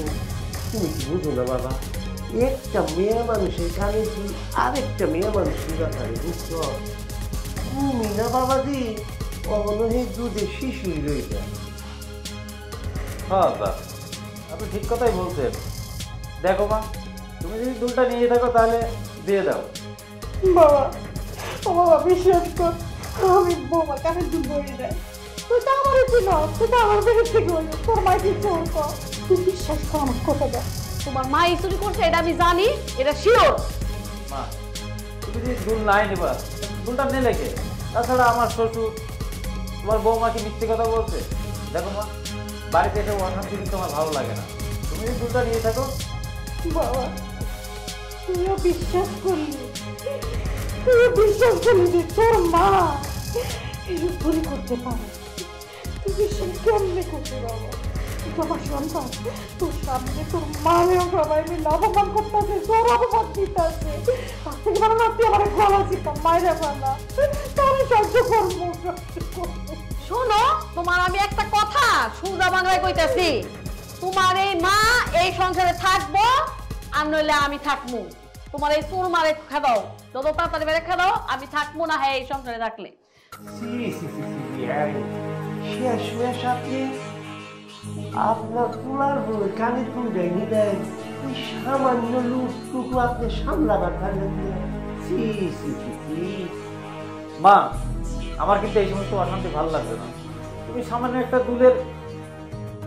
তুমি কি বুঝো না বাবা? একটা মেয়ে মানুষের কানের দুল আরেকটা মেয়ে মানুষের ব্যাপারে বুঝছো? তুমি না বাবাজি অবনহে দুধে শিশুই রয়ে যায়। হ্যাঁ, আপনি ঠিক কথাই বলছেন। দেখো মা, তুমি যদি দুলটা নিয়ে থাকো তাহলে দিয়ে দাও। বাবা, ও বাবা বিশ্বাস কর, আমি বৌমার কাছে দুল বই দেয়। তুই তো আমার ছিল, তুই তো আমার কাছে থেকে বললি তোর মা কি চলতো। তুই বিশ্বাস কর আমার কথা দেয়। তোমার মা চুরি করছে এটা আমি জানি, এটা শিওর। মা তুমি যদি দুল নাই নিবা, দুলটা নিয়ে লেখে। তাছাড়া আমার শ্বশুর তোমার বৌমাকে মিথ্যে কথা বলছে। দেখো মা, বাড়িতে এসে অশান্তি কিন্তু আমার ভালো লাগে না। তুমি যদি দুলটা নিয়ে থাকো। বাবা, তুইও বিশ্বাস করলি, তুইও বিশ্বাস করলি যে তোর মা এই চুরি করতে পারে। তুই বিশ্বাস কেমনে করতে বাবা? তোমার সন্তান তোর সামনে তোর মায়ের সবাই মিলে অপমান করতেছে, তোর অপমান দিতেছে। তার থেকে ভালো না তুই আমার গলা চিপা মায়ের ফেলা, তার সহ্য করবো, সহ্য করবো। শোনো, তোমার আমি একটা কথা সুন্দর বাংলায় কইতাছি, তোমার এই মা এই সংসারে থাকবো আর নইলে আমি থাকবো। তোমার এই চোর মারে খাদাও, যত তাড়াতাড়ি বেড়ে খাদাও, আমি থাকবো না হ্যাঁ এই সংসারে থাকলে। শেষ আপনি আপনার তোলার বলে কানে তুলে নিলেন, ওই সামান্য লুটটুকু আপনি সামলাবার পারলেন না। মা, আমার কিন্তু এই সমস্ত অশান্তি ভালো লাগবে না। তুমি সামান্য একটা দুলের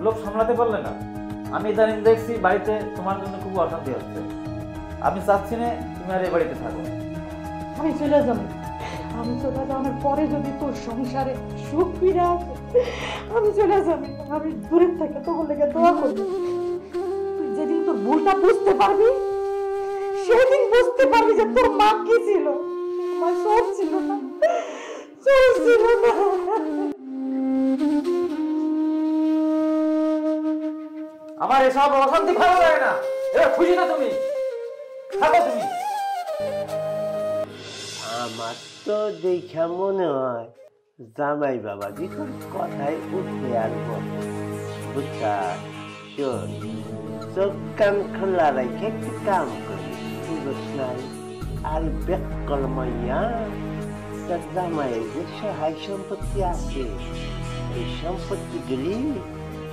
লোক সামলাতে পারলে না। আমি ইদানিং দেখছি বাড়িতে তোমার জন্য খুব অশান্তি হচ্ছে। আমি চাচ্ছি না তুমি আর এই বাড়িতে থাকো। আমি চলে যাবো, আমি চলে যাওয়ার পরে যদি তোর সংসারে সুখ ফিরে আসে আমি চলে যাবি। আমি দূরের থেকে তোর লেগে দোয়া করবো। তুই যেদিন তোর ভুলটা বুঝতে পারবি সেদিন বুঝতে পারবি যে তোর মা কি ছিল। আমার সব ছিল না, সব ছিল না। আমার এসব অশান্তি ভালো লাগে না। এবার খুশি না তুমি? থাকো তুমি। আমার তো দেখা মনে হয় জামাই বাবা যখন কথায় উঠে আর বলে, বুঝছা, শোন, চোখ কান খোলা রেখে একটু কাম করি, বুঝছ নাই? আর বেকল মাইয়া তার জামাইয়ের যে সহায় সম্পত্তি আছে, এই সম্পত্তিগুলি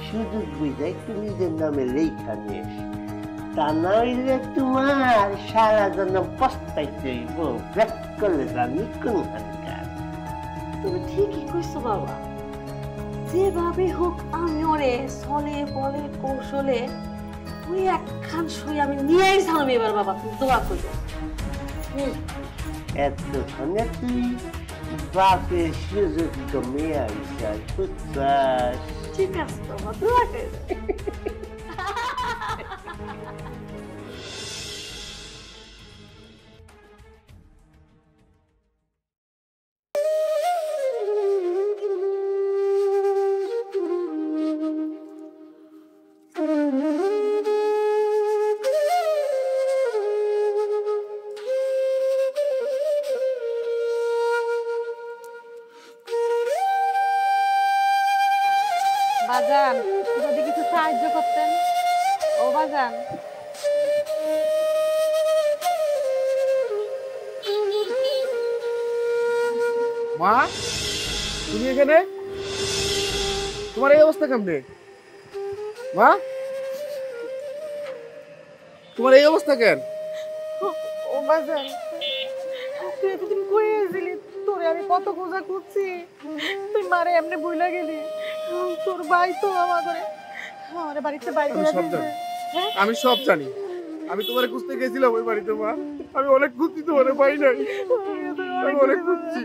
সুযোগ বুঝে একটু নিজের নামে লেখা নিয়ে, তা নইলে তোমার সারা জন্য পস্তাইতে হইব। বেকলে জানি কোনখানকার। তুমি ঠিকই কইছো বাবা, যেভাবে হোক আমি ওরে ছলে বলে কৌশলে তুই একখান শুই আমি নিয়েই যাবো এবার বাবা, তুমি দোয়া করবে। এতক্ষণে তুই বাপের সুযোগ্য মেয়ে আইসার, বুঝছাস? ঠিক আছে বাবা, দোয়া করে। বাজান, যদি কিছু সাহায্য করতেন। ও বাজান, মা তুমি এখানে? তোমার এই অবস্থা কেমনে মা? তোমার এই অবস্থা কেন? ও বাজান, তুই এতদিন কই আসলি? তোরে আমি কত খোঁজা করছি, তুই মারে এমনি ভুলে গেলি। তোর ভাই তো আমার বাড়িতে বাইরে আমি সব জানি। আমি তোমারে খুঁজতে গেছিলাম ওই বাড়িতে মা। আমি অনেক খুঁজছি, তোমারে পাই নাই। আমি অনেক খুঁজছি।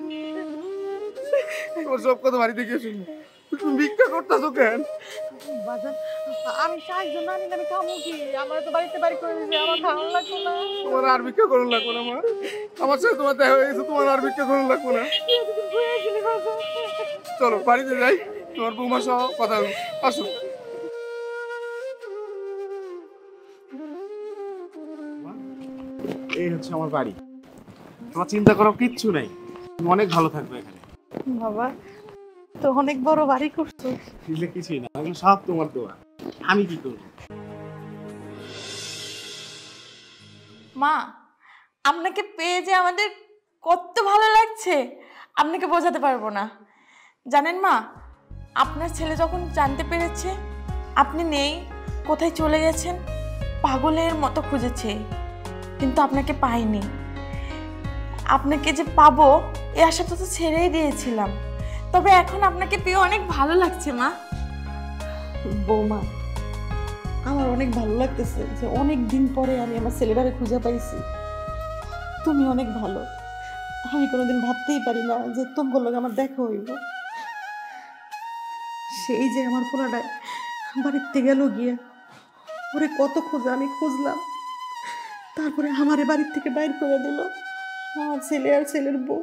তোমার সব কথা বাড়িতে গিয়ে শুনবো। তুমি ভিক্ষা করতেছো কেন? বাজান, আমি সাহায্য না নিলে আমি খাবো কি? আমার তো বাড়িতে বাড়ি করে দিয়েছে, আমার খাওয়া লাগতো না। তোমার আর ভিক্ষা করুন লাগবো না মা। আমার সাথে তোমার দেখা হয়ে গেছে, তোমার আর ভিক্ষা করুন লাগবো না। চলো বাড়িতে যাই, তোমার বৌমা সহ কথা বলবো। আসো। এই হচ্ছে আমার বাড়ি। তোমার চিন্তা করার কিচ্ছু নেই, তুমি অনেক ভালো থাকবে এখানে। বাবা, তো অনেক বড় বাড়ি করছো। বুঝলে কিছুই না, এগুলো সব তোমার দোয়া। আমি কি করবো? মা, আপনাকে পেয়ে যে আমাদের কত ভালো লাগছে আপনাকে বোঝাতে পারবো না। জানেন মা, আপনার ছেলে যখন জানতে পেরেছে আপনি নেই, কোথায় চলে গেছেন, পাগলের মতো খুঁজেছে। কিন্তু আপনাকে পাইনি। আপনাকে যে পাবো এই আশাটা তো ছেড়েই দিয়েছিলাম, তবে এখন আপনাকে পেয়ে অনেক ভালো লাগছে মা। বৌমা, আমার অনেক ভালো লাগতেছে যে অনেক দিন পরে আমি আমার ছেলেটারে খুঁজে পাইছি। তুমি অনেক ভালো। আমি কোনোদিন ভাবতেই পারি না যে তোমার লগে আমার দেখা হইব। সেই যে আমার পোলাটা বাড়িতে গেল গিয়া, ওরে কত খোঁজা আমি খুঁজলাম, তারপরে আমারে বাড়ির থেকে বাইর করে দিল আমার ছেলে আর ছেলের বউ।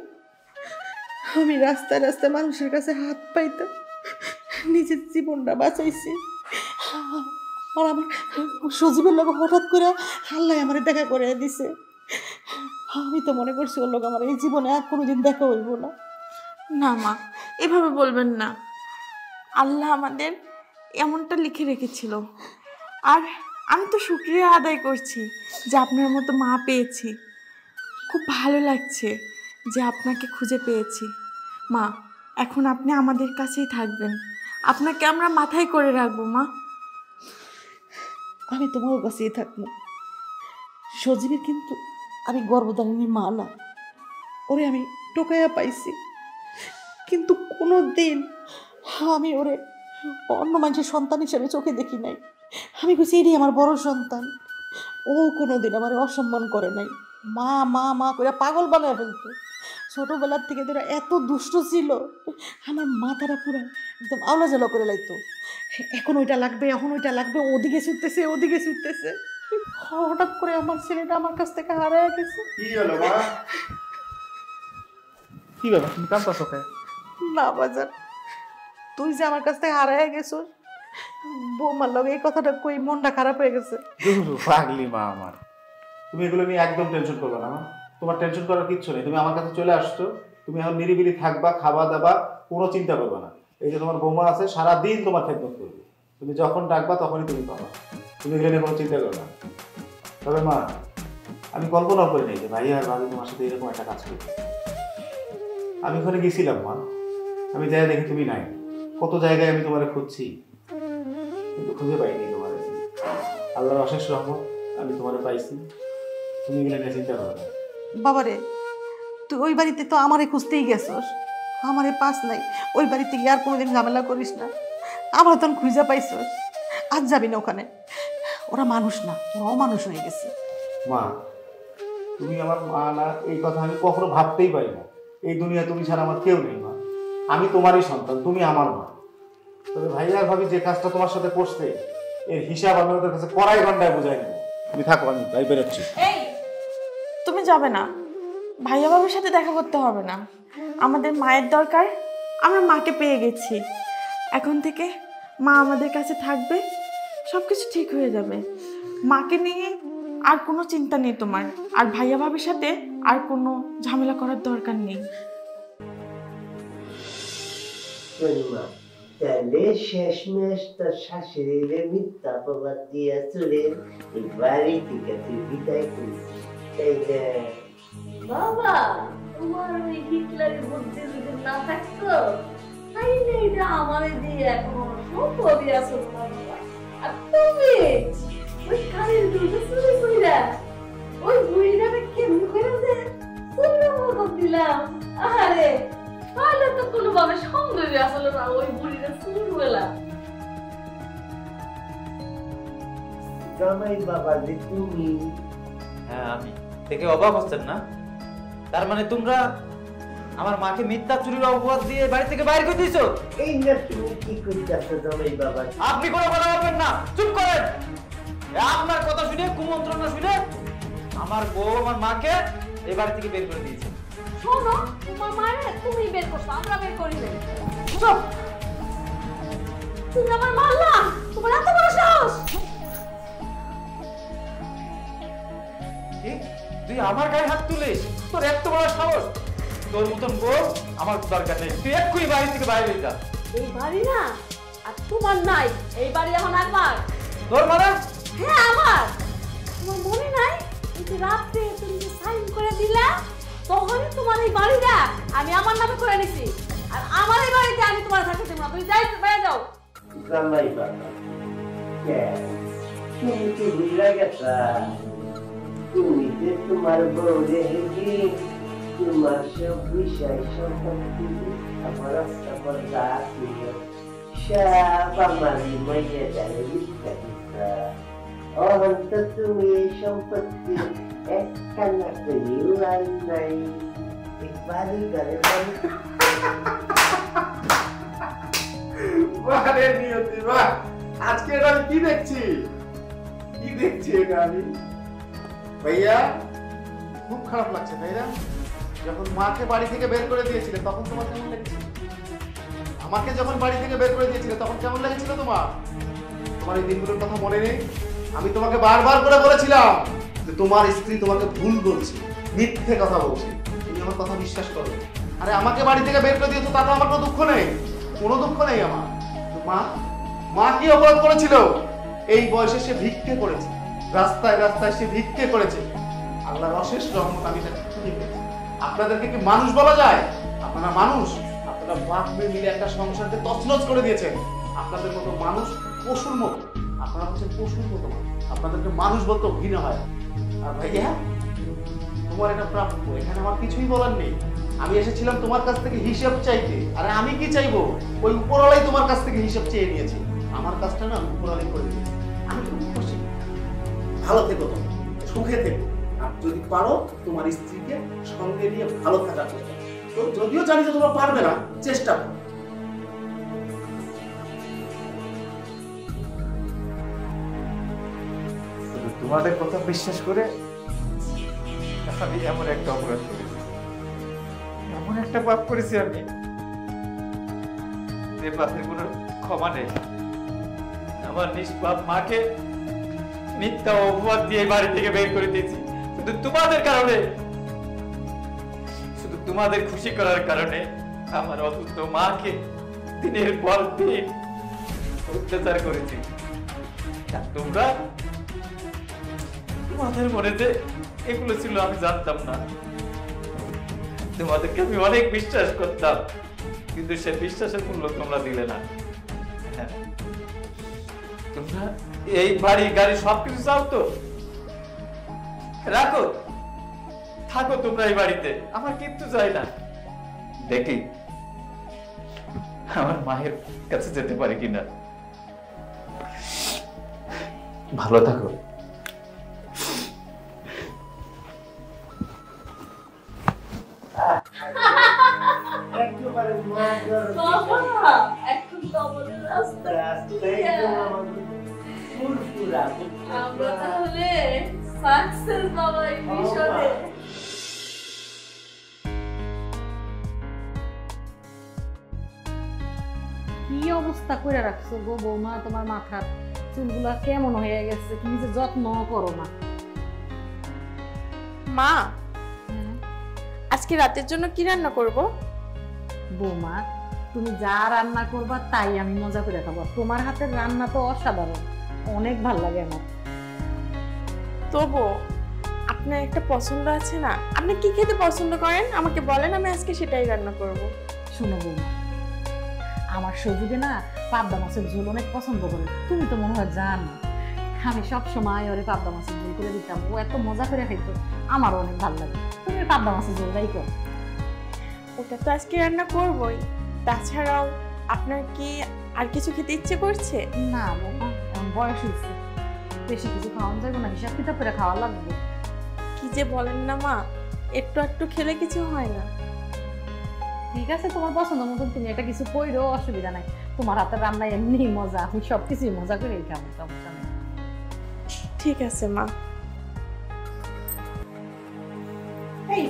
আমি রাস্তায় রাস্তায় মানুষের কাছে হাত পাইতাম, নিজের জীবনটা বাঁচাইছি। আর আমার সজীবের লোক হঠাৎ করে আল্লাহ আমারে দেখা করে দিছে। আমি তো মনে করছি ওর লোক আমার এই জীবনে আর কোনোদিন দেখা হইব না। না মা, এভাবে বলবেন না। আল্লাহ আমাদের এমনটা লিখে রেখেছিল, আর আমি তো শুকরিয়া আদায় করছি যে আপনার মতো মা পেয়েছি। খুব ভালো লাগছে যে আপনাকে খুঁজে পেয়েছি। মা, এখন আপনি আমাদের কাছেই থাকবেন, আপনাকে আমরা মাথায় করে রাখবো মা। আমি তোমার কাছেই থাকবো। সজীবের কিন্তু আমি গর্ভধারিণীর মা না, ওরে আমি টোকাইয়া পাইছি, কিন্তু কোনো দিন আমি ওরে অন্য মানুষের সন্তান হিসেবে চোখে দেখি নাই। আমি বলছি এটাই আমার বড় সন্তান। ও কোনোদিন আমার অসম্মান করে নাই, মা মা মা করে পাগল বানায় ফেলতো। ছোটোবেলার থেকে তোরা এত দুষ্ট ছিল, আমার মাথাটা পুরো একদম আওলা জ্বালা করে লাইতো। এখন ওইটা লাগবে, এখন ওইটা লাগবে, ওদিকে ছুটতেছে ওদিকে ছুটতেছে। হঠাৎ করে আমার ছেলেটা আমার কাছ থেকে হারায় গেছে। কি হলো মা? কি ব্যাপার, তুমি কাঁদতেছো কেন? না বাজার, তুই যে আমার কাছ থেকে হারায় গেছো, বৌমার লগে এই কথাটা কই মনটা খারাপ হয়ে গেছে। পাগলি মা আমার, তুমি এগুলো নিয়ে একদম টেনশন করবে না মা। তোমার টেনশন করার কিচ্ছু নেই। তুমি আমার কাছে চলে আসছো, তুমি এখন নিরিবিলি থাকবা, খাওয়া দাবা কোনো চিন্তা করবে না। এই যে তোমার বৌমা আছে, সারাদিন তোমার খেদমত করবে। তুমি যখন ডাকবা তখনই তুমি পাবা। তুমি এগুলো নিয়ে কোনো চিন্তা করবে না। তবে মা, আমি কল্পনাও করি নাই যে ভাই আর ভাবি তোমার সাথে এরকম একটা কাজ করবে। আমি ওখানে গেছিলাম মা, আমি যাই দেখি তুমি নাই। কত জায়গায় আমি তোমারে খুঁজছি, কিন্তু খুঁজে পাইনি তোমারে। আল্লাহর অশেষ রহমত, আমি তোমারে পাইছি। তুমি এগুলো নিয়ে চিন্তা করো না। বাবারে, তুই ওই বাড়িতে তো আমারে খুঁজতেই গেছস, আমারে পাস নাই। ওই বাড়িতে গিয়ে আর কোনোদিন ঝামেলা করিস না। আমার তখন খুঁজে পাইছস, আজ যাবি না ওখানে। ওরা মানুষ না, ওরা অমানুষ হয়ে গেছে। মা, তুমি আমার মা না, এই কথা আমি কখনো ভাবতেই পারি না। এই দুনিয়া তুমি ছাড়া আমার কেউ নেই মা। আমি তোমারই সন্তান, তুমি আমার মা। তবে ভাইয়া ভাবি যে কাজটা তোমার সাথে করছে, এর হিসাব আমি ওদের কাছে কড়াই ঘন্টায় বোঝাই নেব। তুমি থাকো, আমি ভাই বেরোচ্ছি। এই, তুমি যাবে না। ভাইয়া বাবার সাথে দেখা করতে হবে না। আমাদের মায়ের দরকার, আমরা মাকে পেয়ে গেছি। এখন থেকে মা আমাদের কাছে থাকবে, সব কিছু ঠিক হয়ে যাবে। মাকে নিয়ে আর কোনো চিন্তা নেই তোমার, আর ভাইয়া ভাবির সাথে আর কোনো ঝামেলা করার দরকার নেই। তাহলে শেষমেশ তার শাশুড়িরে মিথ্যা অপবাদ দিয়া চলে এই বাড়ি থেকে তুই বিদায় করেছিস, তাই না? বাবা, তোমার ওই হিটলারের বুদ্ধি যদি না থাকতো তাইলে এটা আমারে দিয়ে এখন সব কবি আসল বাবা। আর তুমি ওই কানের দুটো চুরি কইরা ওই বুড়িটাকে কেমন করে যে চুরি মতো দিলাম। আরে তাহলে তো কোনোভাবে সম্ভবই আসলে না ওই বুড়িটা চুরি বেলা। জামাই বাবা যে তুমি। হ্যাঁ, আমি দেখে অবাক হচ্ছেন না? তার মানে তোমরা আমার মাকে মিথ্যা চুরির অপবাদ দিয়ে বাড়ি থেকে বাইরে করে দিয়েছো। এই না তুমি কি করতেছো জামাই বাবা? আপনি কোনো কথা বলবেন না, চুপ করেন। আপনার কথা শুনে, কুমন্ত্রণা শুনে আমার বউ আমার মাকে এই বাড়ি থেকে বের করে দিয়েছে। শোনো, তোমার মায়ের তুমি বের করছো, আমরা বের করি নাই। চুপ! তুমি আমার মারলা, তোমার এত বড় সাহস! কি? তুই আমার গায়ে হাত তুলিস? তোর এত বড় সাহস? তোর মতন বউ আমার দরকার নেই। তুই এক্ষুনি বাড়ি থেকে বাইরে যা। এই বাড়ি না আর তোমার নাই, এই বাড়ি এখন আমার। তোর মানে? হ্যাঁ আমার। তোমার মনে নাই এই যে রাতে তুমি যে সাইন করে দিলা, তখন তোমার এই বাড়িটা আমি আমার নামে করে নিছি। আর আমার এই বাড়িতে আমি তোমার থাকতে দেব না। তুমি যাই বাইরে যাও। জামাই বাবা, তুমি কি ভুলে গেছা? তুমি যে তোমার বউরে দিন তোমার সব বিষয় সম্পত্তি আমার আমার দাস সব আমার মাইয়া জানে বিস্তারিতা অহন্ত তুমি এই সম্পত্তি একখানা করিও আর নাই বাড়ি ঘরে বাড়ি বারে নিয়তি বাহ, আজকে এটা আমি কি দেখছি এটা আমি ভাইয়া খুব খারাপ লাগছে তাই না? যখন মাকে বাড়ি থেকে বের করে দিয়েছিলে তখন তোমার কেমন লেগেছিল? আমাকে যখন বাড়ি থেকে বের করে দিয়েছিলে তখন কেমন লেগেছিল তোমার? তোমার এই দিনগুলোর কথা মনে নেই? আমি তোমাকে বারবার করে বলেছিলাম যে তোমার স্ত্রী তোমাকে ভুল বলছে, মিথ্যে কথা বলছে, তুমি আমার কথা বিশ্বাস করো। আরে আমাকে বাড়ি থেকে বের করে দিয়েছো তাতে আমার কোনো দুঃখ নেই, কোনো দুঃখ নেই আমার। মা কি অপরাধ করেছিল? এই বয়সে সে ভিক্ষে করেছে, রাস্তায় রাস্তায় সে ভিক্ষে করেছে। আল্লাহর অশেষ রহমত আমি তাকে খুঁজে পেয়েছি। আপনাদেরকে কি মানুষ বলা যায়? আপনারা মানুষ? আপনারা বাপ মেয়ে মিলে একটা সংসারকে তছনছ করে দিয়েছেন। আপনাদের মতো মানুষ পশুর মতো, আপনারা হচ্ছেন পশুর মতো মানুষ। আপনাদেরকে মানুষ বলতে ঘৃণা হয়। আর ভাইয়া তোমার এটা প্রাপ্য, এখানে আমার কিছুই বলার নেই। আমি এসেছিলাম তোমার কাছ থেকে হিসাব চাইতে। আরে আমি কি চাইবো? ওই উপরওয়ালাই তোমার কাছ থেকে হিসাব চেয়ে নিয়েছে। আমার কাজটা না উপরওয়ালাই করে দিয়েছে। আমি খুব খুশি। ভালো থেকো, তোমরা সুখে থেকো। আর যদি পারো তোমার স্ত্রীকে সঙ্গে নিয়ে ভালো থাকার চেষ্টা করো। তো যদিও জানি যে তোমরা পারবে না, চেষ্টা করো। তোমাদের কথা বিশ্বাস করে আমি এমন একটা অপরাধ করেছি, এমন একটা পাপ করেছি আমি যে পাপের কোনো ক্ষমা নেই। আমার নিষ্পাপ মাকে মিথ্যা অপবাদ দিয়ে বাড়ি থেকে বের করে দিয়েছি শুধু তোমাদের কারণে, শুধু তোমাদের খুশি করার কারণে। আমার অসুস্থ মাকে দিনের পর দিন অত্যাচার করেছি। তোমরা তোমাদের মনে যে এগুলো ছিল আমি জানতাম না। তোমাদেরকে আমি অনেক বিশ্বাস করতাম, কিন্তু সে বিশ্বাসের মূল্য তোমরা দিলে না। তোমরা এই বাড়ি গাড়ি সবকিছু চাও তো রাখো, থাকো তোমরা এই বাড়িতে, আমার কিচ্ছু চাই না। দেখি আমার মায়ের কাছে যেতে পারি কিনা। ভালো থাকো। একেবারে মজার বাবা এখন তো আমাদের রাস্তা ফুরফুরা আমরা তাহলে সাকসেস বাবা এই মিশনে। কি অবস্থা করে রাখছো গো বৌমা, তোমার মাথার চুলগুলা কেমন হয়ে গেছে, তুমি যে যত্ন করো না। মা আজকে রাতের জন্য কি রান্না করব? বৌমা তুমি যা রান্না করবা তাই আমি মজা করে খাবো। তোমার হাতের রান্না তো অসাধারণ, অনেক ভালো লাগে আমার। তবু আপনার একটা পছন্দ আছে না? আপনি কি খেতে পছন্দ করেন আমাকে বলেন, আমি আজকে সেটাই রান্না করব। শোনো বৌমা, আমার সজুকে না পাবদা মাছের ঝোল অনেক পছন্দ করে, তুমি তো মনে হয় জানো। আমি সবসময় ওরে পাবদা মাছের ঝোল করে দিতাম, ও এত মজা করে খাইতো, আমারও অনেক ভালো লাগে। তুমি পাবদা মাছের ঝোলটাই করো। ওটা তো আজকে রান্না করবই, তাছাড়াও আপনার কি আর কিছু খেতে ইচ্ছে করছে? না বৌমা, এখন বয়স হয়েছে, বেশি কিছু খাওয়ানো যাবে না, হিসাব কিতাব করে খাওয়া লাগবে। কি যে বলেন না মা, একটু একটু খেলে কিছু হয় না। ঠিক আছে, তোমার পছন্দ মতন তুমি এটা কিছু কইরো, অসুবিধা নাই। তোমার হাতের রান্না এমনি মজা, আমি সবকিছুই মজা করেই খাবো, সমস্যা নেই। ঠিক আছে মা। এই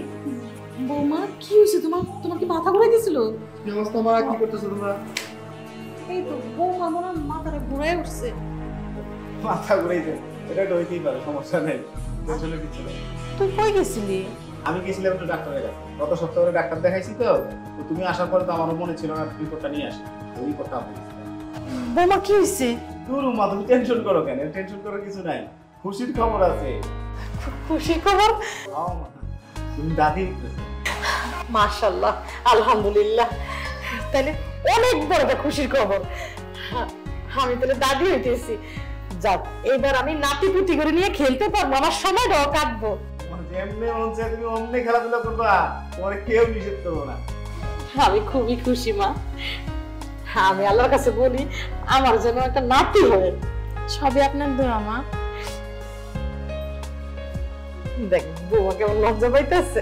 বৌমা কি হয়েছে তোমার? তোমার কি মাথা ঘুরে গেছিল? কি অবস্থা মা, কি করতেছো তোমরা? এই তো বৌমা মনে হয় মাথাটা ঘুরে উঠছে। মাথা ঘুরাইছে, এটা তো হইতেই পারে, সমস্যা নেই, টেনশনের কিছু নেই। তুই কই গেছিলি? আমি গেছিলাম একটু ডাক্তারের কাছে, গত সপ্তাহে ডাক্তার দেখাইছি তো তুমি আসার পরে তো আমারও মনে ছিল না রিপোর্টটা নিয়ে আসি, ওই রিপোর্টটা আমি বৌমা কি হয়েছে? তোর মা, তুমি টেনশন করো কেন? টেনশন করার কিছু নাই, খুশির খবর আছে। খুশি খবর? তুমি দাদি মাশাআল্লাহ, আলহামদুলিল্লাহ, তাহলে অনেক বড় একটা খুশির খবর। আমি তাহলে দাদি হইতেছি। যাক এবার আমি নাতি পুতি করে নিয়ে খেলতে পারবো, আমার সময়টাও কাটবো। যেমনি মন চায় তুমি অমনি খেলাধুলা করবা, পরে কেউ নিষেধ করবো না। আমি খুবই খুশি মা। আমি আল্লাহর কাছে বলি আমার জন্য একটা নাতি হয়। সবই আপনার দোয়া মা। দেখ বৌমা কেমন লজ্জা পাইতেছে।